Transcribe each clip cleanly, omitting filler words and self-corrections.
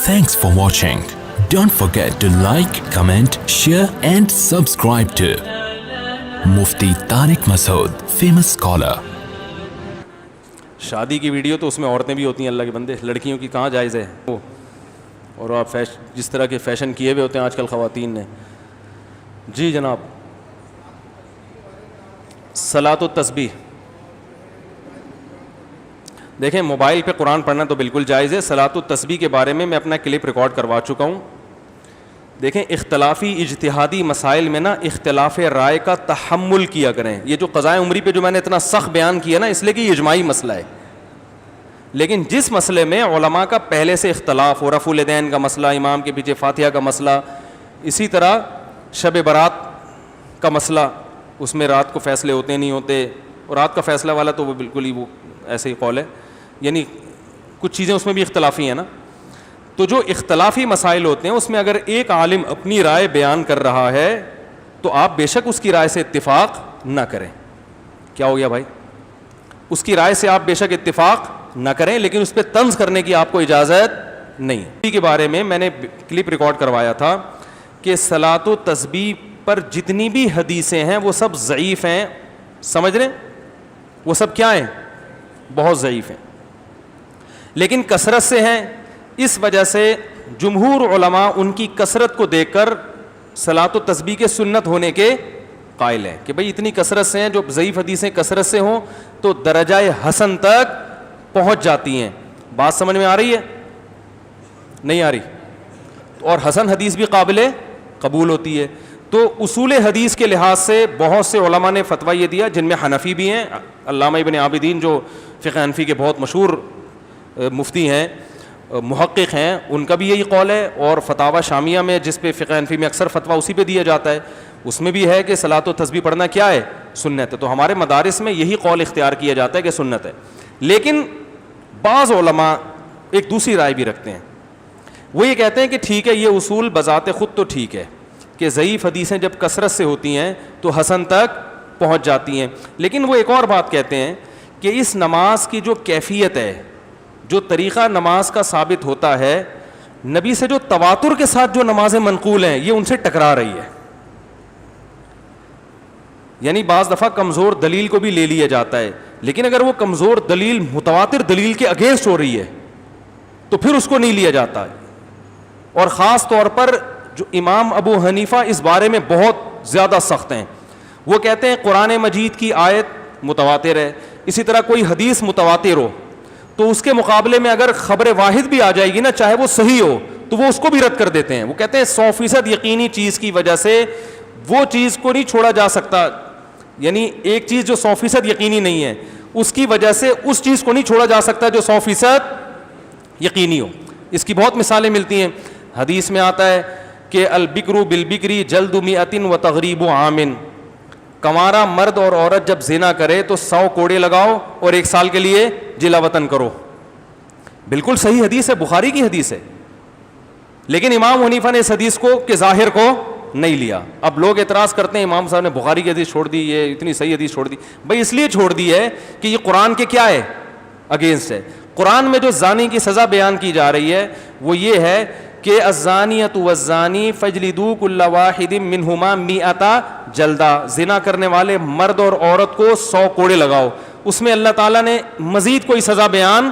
Thanks for watching. Don't forget to like, comment, share and subscribe to Mufti Tariq Masood, famous scholar. شادی کی video تو اس میں عورتیں بھی ہوتی ہیں اللہ کے بندے, لڑکیوں کی کہاں جائز ہے وہ, اور آپ جس طرح کے فیشن کیے ہوئے ہوتے ہیں آج کل خواتین نے. جی جناب, صلاۃ و تسبیح. دیکھیں موبائل پہ قرآن پڑھنا تو بالکل جائز ہے. صلاۃ و تسبیح کے بارے میں اپنا کلپ ریکارڈ کروا چکا ہوں. دیکھیں اختلافی اجتہادی مسائل میں نا اختلاف رائے کا تحمل کیا کریں. یہ جو قضائے عمری پہ جو میں نے اتنا سخت بیان کیا نا, اس لیے کہ یہ اجماعی مسئلہ ہے. لیکن جس مسئلے میں علماء کا پہلے سے اختلاف ہو, رفع الیدین کا مسئلہ, امام کے پیچھے فاتحہ کا مسئلہ, اسی طرح شب برات کا مسئلہ, اس میں رات کو فیصلے ہوتے نہیں ہوتے, اور رات کا فیصلہ والا تو وہ بالکل ہی وہ ایسے ہی قول ہے, یعنی کچھ چیزیں اس میں بھی اختلافی ہیں نا. تو جو اختلافی مسائل ہوتے ہیں اس میں اگر ایک عالم اپنی رائے بیان کر رہا ہے تو آپ بے شک اس کی رائے سے اتفاق نہ کریں. کیا ہو گیا بھائی؟ اس کی رائے سے آپ بے شک اتفاق نہ کریں, لیکن اس پہ طنز کرنے کی آپ کو اجازت نہیں. اسی کے بارے میں نے کلپ ریکارڈ کروایا تھا کہ صلاۃ و تسبیح پر جتنی بھی حدیثیں ہیں وہ سب ضعیف ہیں. سمجھ رہے ہیں؟ وہ سب کیا ہیں؟ بہت ضعیف ہیں, لیکن کثرت سے ہیں. اس وجہ سے جمہور علماء ان کی کثرت کو دیکھ کر صلاۃ و تسبیح کے سنت ہونے کے قائل ہیں کہ بھئی اتنی کثرت سے ہیں, جو ضعیف حدیثیں کثرت سے ہوں تو درجہ حسن تک پہنچ جاتی ہیں. بات سمجھ میں آ رہی ہے؟ نہیں آ رہی؟ اور حسن حدیث بھی قابل قبول ہوتی ہے. تو اصول حدیث کے لحاظ سے بہت سے علماء نے فتویٰ یہ دیا, جن میں حنفی بھی ہیں. علامہ ابن عابدین جو فقہ حنفی کے بہت مشہور مفتی ہیں, محقق ہیں, ان کا بھی یہی قول ہے. اور فتاوی شامیہ میں جس پہ فقہ حنفی میں اکثر فتویٰ اسی پہ دیا جاتا ہے, اس میں بھی ہے کہ صلاۃ و تسبیح پڑھنا کیا ہے؟ سنت ہے. تو ہمارے مدارس میں یہی قول اختیار کیا جاتا ہے کہ سنت ہے. لیکن بعض علماء ایک دوسری رائے بھی رکھتے ہیں. وہ یہ کہتے ہیں کہ ٹھیک ہے, یہ اصول بذات خود تو ٹھیک ہے کہ ضعیف حدیثیں جب کثرت سے ہوتی ہیں تو حسن تک پہنچ جاتی ہیں, لیکن وہ ایک اور بات کہتے ہیں کہ اس نماز کی جو کیفیت ہے, جو طریقہ نماز کا ثابت ہوتا ہے, نبی سے جو تواتر کے ساتھ جو نمازیں منقول ہیں یہ ان سے ٹکرا رہی ہے. یعنی بعض دفعہ کمزور دلیل کو بھی لے لیا جاتا ہے, لیکن اگر وہ کمزور دلیل متواتر دلیل کے اگینسٹ ہو رہی ہے تو پھر اس کو نہیں لیا جاتا. اور خاص طور پر جو امام ابو حنیفہ اس بارے میں بہت زیادہ سخت ہیں. وہ کہتے ہیں قرآن مجید کی آیت متواتر ہے, اسی طرح کوئی حدیث متواتر ہو تو اس کے مقابلے میں اگر خبر واحد بھی آ جائے گی نا, چاہے وہ صحیح ہو, تو وہ اس کو بھی رد کر دیتے ہیں. وہ کہتے ہیں 100% یقینی چیز کی وجہ سے وہ چیز کو نہیں چھوڑا جا سکتا. یعنی ایک چیز جو 100% یقینی نہیں ہے, اس کی وجہ سے اس چیز کو نہیں چھوڑا جا سکتا جو 100% یقینی ہو. اس کی بہت مثالیں ملتی ہیں. حدیث میں آتا ہے کہ البکر بالبکری جلد مئۃ و تغریب عام, کنوارا مرد اور عورت جب زنا کرے تو 100 کوڑے لگاؤ اور 1 سال کے لیے جلا وطن کرو. بالکل صحیح حدیث ہے, بخاری کی حدیث ہے. لیکن امام حنیفہ نے اس حدیث کو کہ ظاہر کو نہیں لیا. اب لوگ اعتراض کرتے ہیں امام صاحب نے بخاری کی حدیث چھوڑ دی, یہ اتنی صحیح حدیث چھوڑ دی. بھائی اس لیے چھوڑ دی ہے کہ یہ قرآن کے کیا ہے؟ اگینسٹ ہے. قرآن میں جو زانی کی سزا بیان کی جا رہی ہے وہ یہ ہے کہ الزانیۃ والزانی فاجلدوا کل واحد منہما 100 جلدہ, زنا کرنے والے مرد اور عورت کو 100 کوڑے لگاؤ. اس میں اللہ تعالیٰ نے مزید کوئی سزا بیان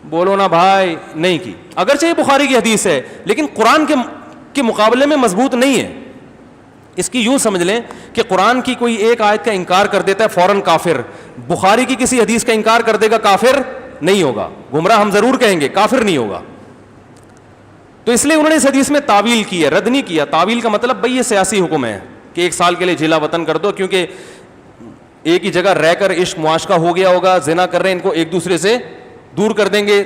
بولو نا بھائی نہیں کی. اگرچہ یہ بخاری کی حدیث ہے لیکن قرآن کے مقابلے میں مضبوط نہیں ہے. اس کی یوں سمجھ لیں کہ قرآن کی کوئی ایک آیت کا انکار کر دیتا ہے فوراً کافر, بخاری کی کسی حدیث کا انکار کر دے گا کافر نہیں ہوگا. گمراہ ہم ضرور کہیں گے, کافر نہیں ہوگا. تو اس لیے انہوں نے اس حدیث میں تعویل کی ہے, رد نہیں کیا. تعویل کا مطلب بھئی یہ سیاسی حکم ہے کہ 1 سال کے لیے جلا وطن کر دو, کیونکہ ایک ہی جگہ رہ کر عشق معاشقہ ہو گیا ہوگا, زنا کر رہے ہیں, ان کو ایک دوسرے سے دور کر دیں گے.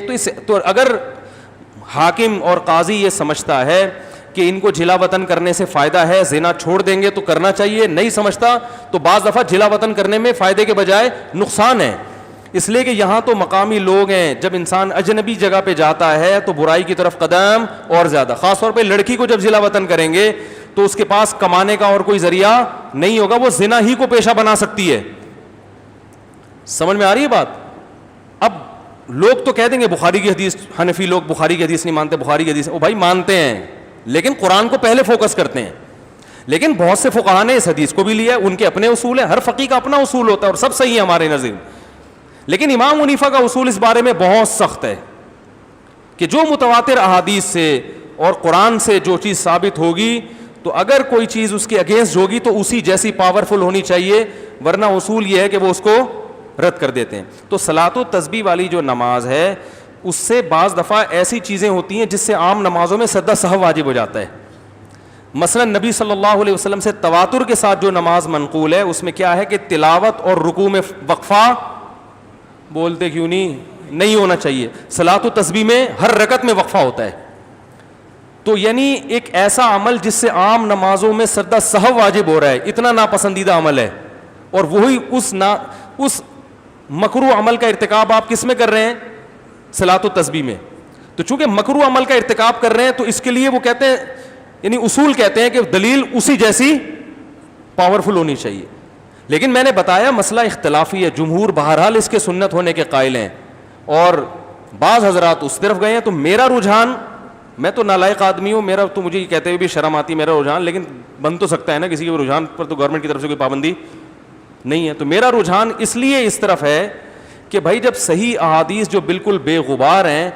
تو اگر حاکم اور قاضی یہ سمجھتا ہے کہ ان کو جلا وطن کرنے سے فائدہ ہے, زنا چھوڑ دیں گے تو کرنا چاہیے, نہیں سمجھتا تو بعض دفعہ جلا وطن کرنے میں فائدے کے بجائے نقصان ہے. اس لیے کہ یہاں تو مقامی لوگ ہیں, جب انسان اجنبی جگہ پہ جاتا ہے تو برائی کی طرف قدم اور زیادہ. خاص طور پہ لڑکی کو جب جلا وطن کریں گے تو اس کے پاس کمانے کا اور کوئی ذریعہ نہیں ہوگا, وہ زنا ہی کو پیشہ بنا سکتی ہے. سمجھ میں آ رہی ہے بات؟ اب لوگ تو کہہ دیں گے بخاری کی حدیث, حنفی لوگ بخاری کی حدیث نہیں مانتے, بخاری کی حدیث, او بھائی مانتے ہیں لیکن قرآن کو پہلے فوکس کرتے ہیں. لیکن بہت سے فقہا نے اس حدیث کو بھی لیا ہے, ان کے اپنے اصول ہیں, ہر فقیہ کا اپنا اصول ہوتا ہے اور سب صحیح ہے ہمارے نظر. لیکن امام حنیفہ کا اصول اس بارے میں بہت سخت ہے کہ جو متواتر احادیث سے اور قرآن سے جو چیز ثابت ہوگی تو اگر کوئی چیز اس کے اگینسٹ ہوگی تو اسی جیسی پاورفل ہونی چاہیے, ورنہ اصول یہ ہے کہ وہ اس کو رد کر دیتے ہیں. تو صلاۃ و تسبیح والی جو نماز ہے اس سے بعض دفعہ ایسی چیزیں ہوتی ہیں جس سے عام نمازوں میں سجدہ سہو واجب ہو جاتا ہے. مثلا نبی صلی اللہ علیہ وسلم سے تواتر کے ساتھ جو نماز منقول ہے اس میں کیا ہے کہ تلاوت اور رکوع میں وقفہ, بولتے کیوں نہیں ہونا چاہیے. صلاۃ و تسبیح میں ہر رکعت میں وقفہ ہوتا ہے. تو یعنی ایک ایسا عمل جس سے عام نمازوں میں سجدہ سہو واجب ہو رہا ہے, اتنا ناپسندیدہ عمل ہے, اور وہی اس مکروہ عمل کا ارتکاب آپ کس میں کر رہے ہیں؟ صلاۃ و تسبیح میں. تو چونکہ مکروہ عمل کا ارتکاب کر رہے ہیں تو اس کے لیے وہ کہتے ہیں, یعنی اصول کہتے ہیں کہ دلیل اسی جیسی پاورفل ہونی چاہیے. لیکن میں نے بتایا مسئلہ اختلافی ہے, جمہور بہرحال اس کے سنت ہونے کے قائل ہیں اور بعض حضرات اس طرف گئے ہیں. تو میرا رجحان, میں تو نالائق آدمی ہوں, میرا تو مجھے یہ کہتے ہوئے بھی شرم آتی ہے میرا رجحان, لیکن بن تو سکتا ہے نا کسی کے رجحان پر, تو گورنمنٹ کی طرف سے کوئی پابندی نہیں ہے. تو میرا رجحان اس لیے اس طرف ہے کہ بھائی جب صحیح احادیث جو بالکل بے غبار ہیں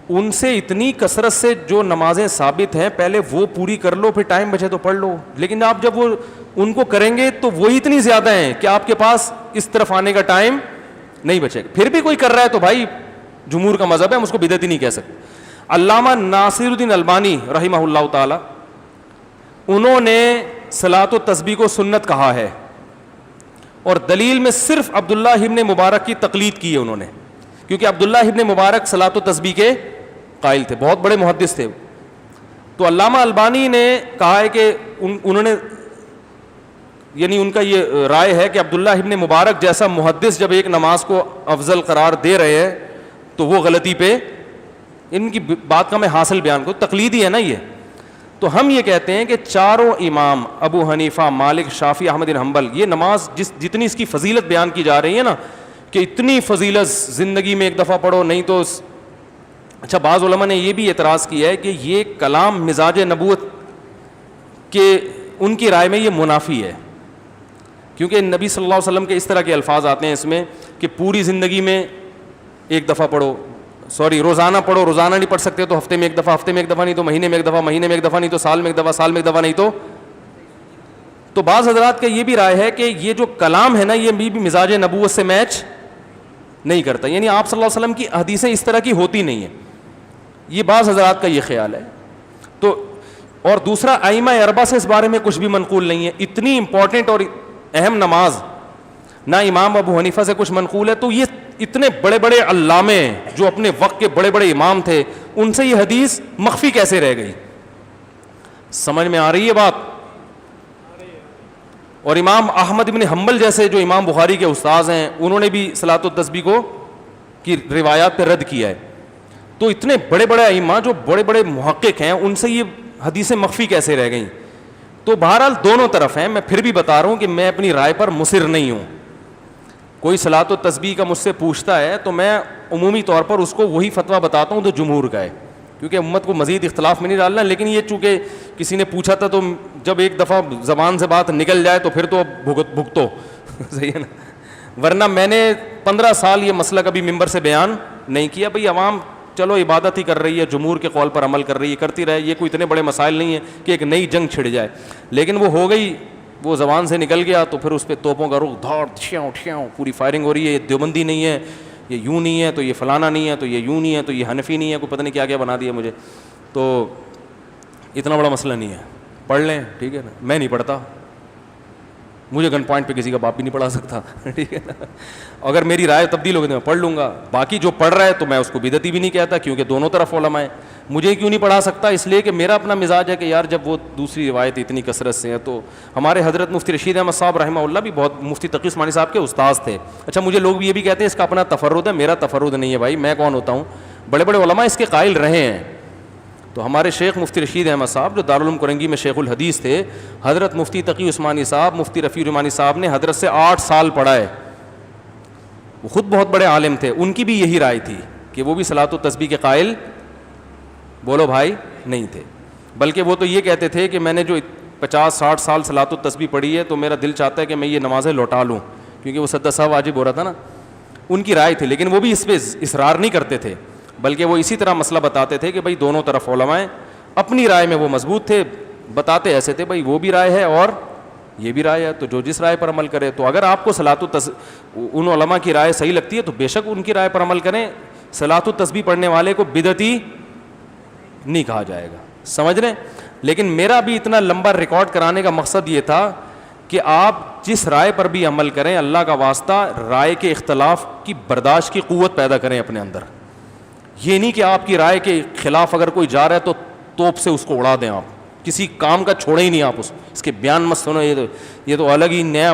ان سے اتنی کثرت سے جو نمازیں ثابت ہیں پہلے وہ پوری کر لو, پھر ٹائم بچے تو پڑھ لو. لیکن آپ جب وہ ان کو کریں گے تو وہی اتنی زیادہ ہیں کہ آپ کے پاس اس طرف آنے کا ٹائم نہیں بچے گا. پھر بھی کوئی کر رہا ہے تو بھائی جمہور کا مذہب ہے, ہم اس کو بدعت ہی نہیں کہہ سکتے. علامہ ناصر الدین البانی رحمہ اللہ تعالی, انہوں نے صلاۃ و تسبیح کو سنت کہا ہے اور دلیل میں صرف عبداللہ ابن مبارک کی تقلید کی ہے انہوں نے, کیونکہ عبداللہ ابن مبارک صلاۃ و تسبیح کے قائل تھے, بہت بڑے محدث تھے. تو علامہ البانی نے کہا ہے کہ انہوں نے, یعنی ان کا یہ رائے ہے کہ عبداللہ ابن مبارک جیسا محدث جب ایک نماز کو افضل قرار دے رہے ہیں تو وہ غلطی پہ, ان کی بات کا میں حاصل بیان کو, تقلیدی ہے نا یہ. تو ہم یہ کہتے ہیں کہ چاروں امام ابو حنیفہ, مالک, شافعی, احمد بن حنبل, یہ نماز جتنی اس کی فضیلت بیان کی جا رہی ہے نا کہ اتنی فضیلت زندگی میں ایک دفعہ پڑھو نہیں تو اچھا. بعض علماء نے یہ بھی اعتراض کیا ہے کہ یہ کلام مزاج نبوت کے ان کی رائے میں یہ منافی ہے, کیونکہ نبی صلی اللہ علیہ وسلم کے اس طرح کے الفاظ آتے ہیں اس میں کہ پوری زندگی میں ایک دفعہ پڑھو, روزانہ پڑھو, روزانہ نہیں پڑھ سکتے تو ہفتے میں ایک دفعہ, ہفتے میں ایک دفعہ نہیں تو مہینے میں ایک دفعہ, مہینے میں ایک دفعہ نہیں تو سال میں ایک دفعہ, سال میں ایک دفعہ نہیں تو بعض حضرات کا یہ بھی رائے ہے کہ یہ جو کلام ہے نا یہ بھی مزاج نبوت سے میچ نہیں کرتا, یعنی آپ صلی اللہ علیہ وسلم کی حدیثیں اس طرح کی ہوتی نہیں ہیں. یہ بعض حضرات کا یہ خیال ہے. تو اور دوسرا ائمہ اربعہ سے اس بارے میں کچھ بھی منقول نہیں ہے. اتنی امپورٹنٹ اور اہم نماز نہ امام ابو حنیفہ سے کچھ منقول ہے, تو یہ اتنے بڑے بڑے علامے جو اپنے وقت کے بڑے بڑے امام تھے ان سے یہ حدیث مخفی کیسے رہ گئی؟ سمجھ میں آ رہی ہے بات؟ اور امام احمد بن حنبل جیسے جو امام بخاری کے استاذ ہیں انہوں نے بھی صلاۃ و تسبیح کو کی روایات پہ رد کیا ہے. تو اتنے بڑے بڑے ائمہ جو بڑے بڑے محقق ہیں ان سے یہ حدیثیں مخفی کیسے رہ گئیں؟ تو بہرحال دونوں طرف ہیں. میں پھر بھی بتا رہا ہوں کہ میں اپنی رائے پر مصر نہیں ہوں. کوئی صلاۃ و تسبیح کا مجھ سے پوچھتا ہے تو میں عمومی طور پر اس کو وہی فتویٰ بتاتا ہوں جو جمہور کا ہے, کیونکہ امت کو مزید اختلاف میں نہیں ڈالنا. لیکن یہ چونکہ کسی نے پوچھا تھا تو جب ایک دفعہ زبان سے بات نکل جائے تو پھر تو بھگتو صحیح ہے نا. ورنہ میں نے 15 سال یہ مسئلہ کبھی ممبر سے بیان نہیں کیا. بھئی عوام چلو عبادت ہی کر رہی ہے, جمہور کے قول پر عمل کر رہی ہے, کرتی رہے, یہ کوئی اتنے بڑے مسائل نہیں ہیں کہ ایک نئی جنگ چھڑ جائے. لیکن وہ ہو گئی, وہ زبان سے نکل گیا تو پھر اس پہ توپوں کا رخ دھاڑ ٹھیاؤ پوری فائرنگ ہو رہی ہے. یہ دیوبندی نہیں ہے, یہ یوں نہیں ہے, تو یہ فلانا نہیں ہے, تو یہ یوں نہیں ہے, تو یہ حنفی نہیں ہے, کوئی پتہ نہیں کیا کیا بنا دیا مجھے. تو اتنا بڑا مسئلہ نہیں ہے, پڑھ لیں ٹھیک ہے نا. میں نہیں پڑھتا, مجھے گن پوائنٹ پہ کسی کا باپ بھی نہیں پڑھا سکتا ٹھیک ہے نا. اگر میری رائے تبدیل ہوگی تو میں پڑھ لوں گا. باقی جو پڑھ رہا ہے تو میں اس کو بدعتی بھی نہیں کہتا, کیونکہ دونوں طرف علماء ہیں. مجھے کیوں نہیں پڑھا سکتا؟ اس لیے کہ میرا اپنا مزاج ہے کہ یار جب وہ دوسری روایت اتنی کثرت سے ہے. تو ہمارے حضرت مفتی رشید احمد صاحب رحمہ اللہ بھی بہت, مفتی تقی عثمانی صاحب کے استاذ تھے. اچھا مجھے لوگ یہ بھی کہتے ہیں اس کا اپنا تفرد ہے, میرا تفرد نہیں ہے بھائی, میں کون ہوتا ہوں؟ بڑے بڑے علماء اس کے قائل رہے ہیں. تو ہمارے شیخ مفتی رشید احمد صاحب جو دارالعلوم کرنگی میں شیخ الحدیث تھے, حضرت مفتی تقی عثمانی صاحب, مفتی رفیع عثمانی صاحب نے حضرت سے 8 سال پڑھا ہے. وہ خود بہت بڑے عالم تھے, ان کی بھی یہی رائے تھی کہ وہ بھی صلاۃ و تسبیح کے قائل بولو بھائی نہیں تھے، بلکہ وہ تو یہ کہتے تھے کہ میں نے جو 50-60 سال صلاۃ و تسبیح پڑھی ہے تو میرا دل چاہتا ہے کہ میں یہ نمازیں لوٹا لوں، کیونکہ وہ سدا صاحب واجب ہو رہا تھا نا. ان کی رائے تھی، لیکن وہ بھی اس پہ اصرار نہیں کرتے تھے، بلکہ وہ اسی طرح مسئلہ بتاتے تھے کہ بھائی دونوں طرف علماء ہیں، اپنی رائے میں وہ مضبوط تھے، بتاتے ایسے تھے بھائی وہ بھی رائے ہے اور یہ بھی رائے ہے، تو جو جس رائے پر عمل کرے. تو اگر آپ کو ان علماء کی رائے صحیح لگتی ہے تو بے شک ان کی رائے پر عمل کریں. صلاۃ التسبیح پڑھنے والے کو بدعتی نہیں کہا جائے گا، سمجھ رہے ہیں. لیکن میرا بھی اتنا لمبا ریکارڈ کرانے کا مقصد یہ تھا کہ آپ جس رائے پر بھی عمل کریں، اللہ کا واسطہ رائے کے اختلاف کی برداشت کی قوت پیدا کریں اپنے اندر. یہ نہیں کہ آپ کی رائے کے خلاف اگر کوئی جا رہا ہے تو توپ سے اس کو اڑا دیں، آپ کسی کام کا چھوڑیں ہی نہیں، آپ اس کے بیان مت سنو، یہ تو الگ ہی نیا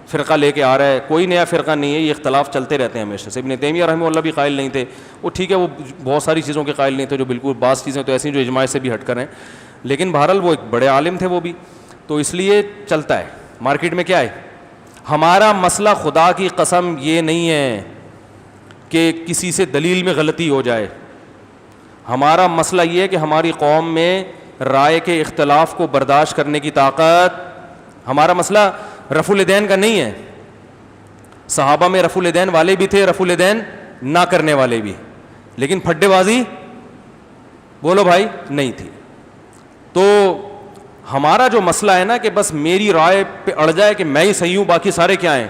فرقہ لے کے آ رہا ہے. کوئی نیا فرقہ نہیں ہے، یہ اختلاف چلتے رہتے ہیں ہمیشہ سے. ابن تیمیہ رحمہ اللہ بھی قائل نہیں تھے، وہ ٹھیک ہے وہ بہت ساری چیزوں کے قائل نہیں تھے جو بالکل بعض چیزیں تو ایسی جو اجماع سے بھی ہٹ کر ہیں، لیکن بہرحال وہ ایک بڑے عالم تھے وہ بھی. تو اس لیے چلتا ہے مارکیٹ میں. کیا ہے ہمارا مسئلہ؟ خدا کی قسم یہ نہیں ہے کہ کسی سے دلیل میں غلطی ہو جائے. ہمارا مسئلہ یہ ہے کہ ہماری قوم میں رائے کے اختلاف کو برداشت کرنے کی طاقت. ہمارا مسئلہ رفع الیدین کا نہیں ہے. صحابہ میں رفع الیدین والے بھی تھے، رفع الیدین نہ کرنے والے بھی، لیکن پھڈے بازی بولو بھائی نہیں تھی. تو ہمارا جو مسئلہ ہے نا کہ بس میری رائے پہ اڑ جائے کہ میں ہی صحیح ہوں باقی سارے کیا ہیں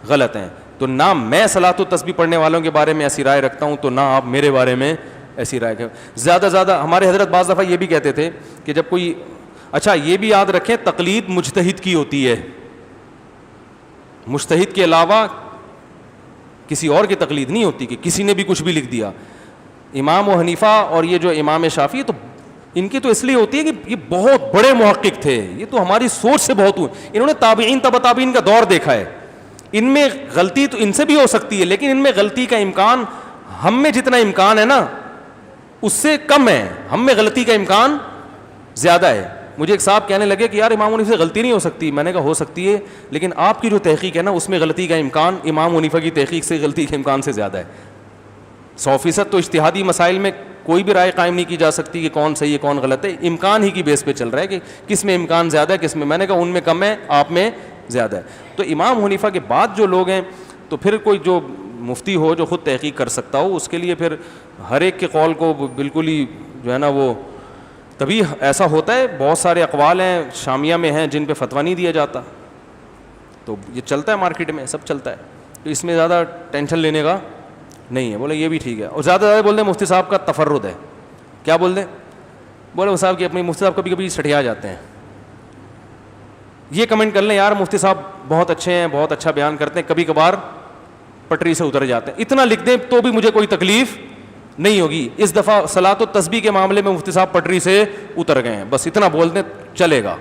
غلط ہیں. تو نہ میں صلاۃ و تسبیح پڑھنے والوں کے بارے میں ایسی رائے رکھتا ہوں، تو نہ آپ میرے بارے میں ایسی رائے. زیادہ زیادہ ہمارے حضرت بعض دفعہ یہ بھی کہتے تھے کہ جب کوئی، اچھا یہ بھی یاد رکھیں تقلید مجتہد کی ہوتی ہے، مجتہد کے علاوہ کسی اور کی تقلید نہیں ہوتی کہ کسی نے بھی کچھ بھی لکھ دیا. امام و حنیفہ اور یہ جو امام شافعی تو ان کی تو اس لیے ہوتی ہے کہ یہ بہت بڑے محقق تھے، یہ تو ہماری سوچ سے بہت ہوئے، انہوں نے تابعین تبع تابعین کا دور دیکھا ہے. ان میں غلطی تو ان سے بھی ہو سکتی ہے، لیکن ان میں غلطی کا امکان ہم میں جتنا امکان ہے نا اس سے کم ہے، ہم میں غلطی کا امکان زیادہ ہے. مجھے ایک صاحب کہنے لگے کہ یار امام حنیفہ سے غلطی نہیں ہو سکتی. میں نے کہا ہو سکتی ہے، لیکن آپ کی جو تحقیق ہے نا اس میں غلطی کا امکان امام حنیفہ کی تحقیق سے غلطی کے امکان سے زیادہ ہے. 100% تو اجتہادی مسائل میں کوئی بھی رائے قائم نہیں کی جا سکتی کہ کون صحیح ہے کون غلط ہے، امکان ہی کی بیس پہ چل رہا ہے کہ کس میں امکان زیادہ ہے کس میں. میں نے کہا ان میں کم ہے، آپ میں زیادہ ہے. تو امام حنیفہ کے بعد جو لوگ ہیں، تو پھر کوئی جو مفتی ہو جو خود تحقیق کر سکتا ہو، اس کے لیے پھر ہر ایک کے قول کو بالکل ہی جو ہے نا وہ تبھی ایسا ہوتا ہے. بہت سارے اقوال ہیں شامیہ میں ہیں جن پہ فتویٰ نہیں دیا جاتا، تو یہ چلتا ہے مارکیٹ میں، سب چلتا ہے. تو اس میں زیادہ ٹینشن لینے کا نہیں ہے. بولے یہ بھی ٹھیک ہے. اور زیادہ بول دیں مفتی صاحب کا تفرد ہے. کیا بول دیں؟ بولے صاحب کہ اپنی مفتی صاحب کبھی کبھی سٹھیا جاتے ہیں. یہ کمنٹ کر لیں یار مفتی صاحب بہت اچھے ہیں، بہت اچھا بیان کرتے ہیں، کبھی کبھار پٹری سے اتر جاتے ہیں. اتنا لکھ دیں تو بھی مجھے کوئی تکلیف نہیں ہوگی. اس دفعہ صلاۃ و تسبیح کے معاملے میں مفتی صاحب پٹری سے اتر گئے ہیں، بس اتنا بول دیں چلے گا.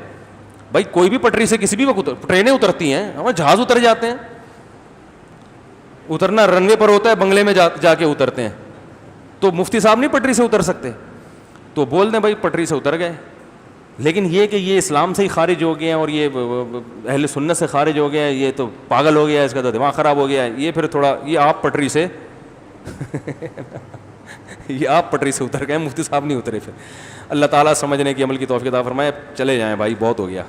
بھائی کوئی بھی پٹری سے کسی بھی وقت ٹرینیں اترتی ہیں، ہمارے جہاز اتر جاتے ہیں. اترنا رن وے پر ہوتا ہے، بنگلے میں جا کے اترتے ہیں. تو مفتی صاحب نہیں پٹری سے اتر سکتے؟ تو بول دیں بھائی پٹری سے اتر گئے. لیکن یہ کہ یہ اسلام سے ہی خارج ہو گئے ہیں اور یہ اہل سنت سے خارج ہو گئے ہیں، یہ تو پاگل ہو گیا ہے، اس کا تو دماغ خراب ہو گیا ہے، یہ پھر تھوڑا یہ آپ پٹری سے یہ آپ پٹری سے اتر گئے، مفتی صاحب نہیں اترے. پھر اللہ تعالیٰ سمجھنے کی عمل کی توفیق عطا فرمائے. چلے جائیں بھائی، بہت ہو گیا.